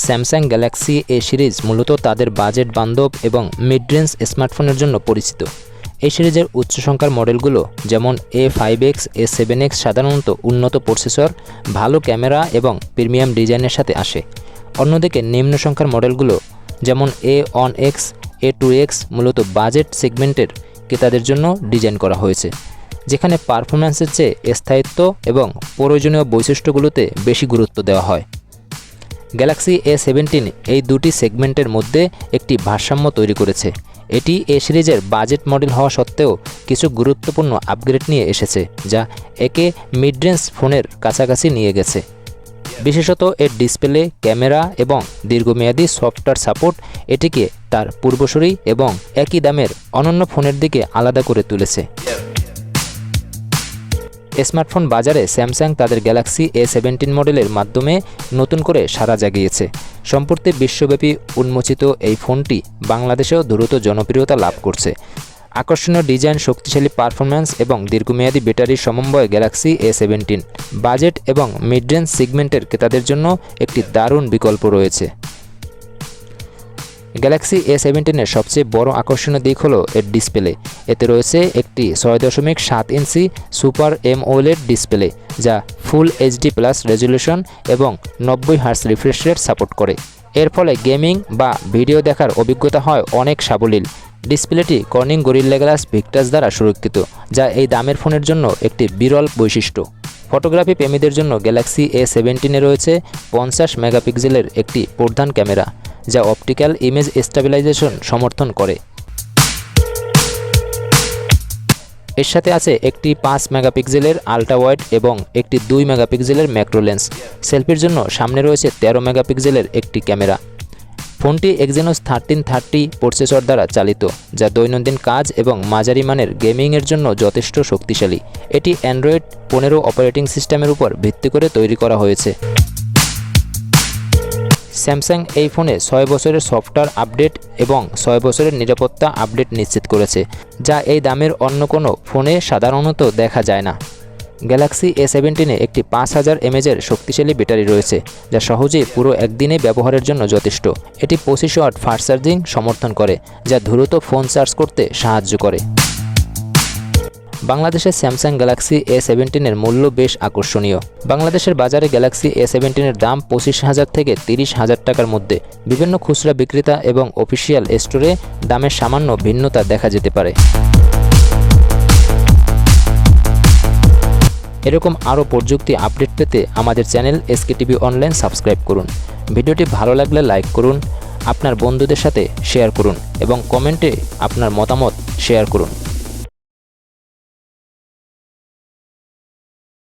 Samsung Galaxy A series মূলত তাদের budget বান্ধব এবং মিড রেঞ্জ স্মার্টফোনের জন্য পরিচিত। এই সিরিজের উচ্চ সংখ্যার মডেলগুলো যেমন A5X, A7X সাধারণত উন্নত প্রসেসর, ভালো ক্যামেরা এবং প্রিমিয়াম ডিজাইনের সাথে আসে। অন্যদিকে নিম্ন সংখ্যার মডেলগুলো যেমন A1X, A2X মূলত বাজেট সেগমেন্টের ক্রেতাদের জন্য ডিজাইন করা হয়েছে, যেখানে পারফরম্যান্সের চেয়ে স্থায়িত্ব এবং প্রয়োজনীয় বৈশিষ্ট্যগুলোতে বেশি গুরুত্ব দেওয়া হয়। গ্যালাক্সি A17 এই দুটি সেগমেন্টের মধ্যে একটি ভারসাম্য তৈরি করেছে। এটি এ সিরিজের বাজেট মডেল হওয়া সত্ত্বেও কিছু গুরুত্বপূর্ণ আপগ্রেড নিয়ে এসেছে, যা একে মিড রেঞ্জ ফোনের কাছাকাছি নিয়ে গেছে। বিশেষত এর ডিসপ্লে, ক্যামেরা এবং দীর্ঘমেয়াদী সফটওয়্যার সাপোর্ট এটিকে তার পূর্বসূরি এবং একই দামের অনন্য ফোনের দিকে আলাদা করে তুলেছে। স্মার্টফোন বাজারে স্যামসাং তাদের গ্যালাক্সি A17 মডেলের মাধ্যমে নতুন করে সাড়া জাগিয়েছে। সম্প্রতি বিশ্বব্যাপী উন্মোচিত এই ফোনটি বাংলাদেশেও দ্রুত জনপ্রিয়তা লাভ করছে। আকর্ষণীয় ডিজাইন, শক্তিশালী পারফরম্যান্স এবং দীর্ঘমেয়াদী ব্যাটারির সমন্বয়ে গ্যালাক্সি A17 বাজেট এবং মিড রেঞ্জ সেগমেন্টের ক্রেতাদের জন্য একটি দারুণ বিকল্প রয়েছে। গ্যালাক্সি A17-এর সবচেয়ে বড় আকর্ষণীয় দিক হলো এর ডিসপ্লে। এতে রয়েছে একটি 6.7 ইঞ্চি সুপার AMOLED ডিসপ্লে, যা ফুল HD+ রেজলিউশন এবং 90 হার্টজ রিফ্রেশ রেট সাপোর্ট করে। এর ফলে গেমিং বা ভিডিও দেখার অভিজ্ঞতা হয় অনেক সাবলীল। ডিসপ্লেটি কর্নিং গরিল্লা গ্লাস ভিক্টাস দ্বারা সুরক্ষিত, যা এই দামের ফোনের জন্য একটি বিরল বৈশিষ্ট্য। ফটোগ্রাফি প্রেমীদের জন্য গ্যালাক্সি A17-এ রয়েছে 50 মেগাপিক্সেলের একটি প্রধান ক্যামেরা, যা অপটিক্যাল ইমেজ স্টেবিলাইজেশন সমর্থন করে। এর সাথে আছে একটি 5 মেগাপিক্সেলের আল্ট্রা ওয়াইড এবং একটি 2 মেগাপিক্সেলের ম্যাক্রো লেন্স। সেলফির জন্য সামনে রয়েছে 13 মেগাপিক্সেলের একটি ক্যামেরা। ফোনটি Exynos 1330 প্রসেসর দ্বারা চালিত, যা দৈনন্দিন কাজ এবং মাঝারি মানের গেমিংয়ের জন্য যথেষ্ট শক্তিশালী। এটি অ্যান্ড্রয়েড 15 অপারেটিং সিস্টেমের উপর ভিত্তি করে তৈরি করা হয়েছে। স্যামসাং এই ফোনে 6 বছরের সফটওয়্যার আপডেট এবং 6 বছরের নিরাপত্তা আপডেট নিশ্চিত করেছে, যা এই দামের অন্য কোনো ফোনে সাধারণত দেখা যায় না। গ্যালাক্সি A17-এ একটি 5000 mAh শক্তিশালী ব্যাটারি রয়েছে, যা সহজেই পুরো একদিনে ব্যবহারের জন্য যথেষ্ট। এটি 25 ওয়াট ফাস্ট চার্জিং সমর্থন করে, যা দ্রুত ফোন চার্জ করতে সাহায্য করে। বাংলাদেশের স্যামসাং গ্যালাক্সি A17-এর মূল্য বেশ আকর্ষণীয়। বাংলাদেশের বাজারে গ্যালাক্সি A17-এর দাম 25,000 থেকে 30,000 টাকার মধ্যে। বিভিন্ন খুচরা বিক্রেতা এবং অফিসিয়াল স্টোরে দামের সামান্য ভিন্নতা দেখা যেতে পারে। এরকম আরও প্রযুক্তি আপডেট পেতে আমাদের চ্যানেল SKTV অনলাইন সাবস্ক্রাইব করুন। ভিডিওটি ভালো লাগলে লাইক করুন, আপনার বন্ধুদের সাথে শেয়ার করুন এবং কমেন্টে আপনার মতামত শেয়ার করুন।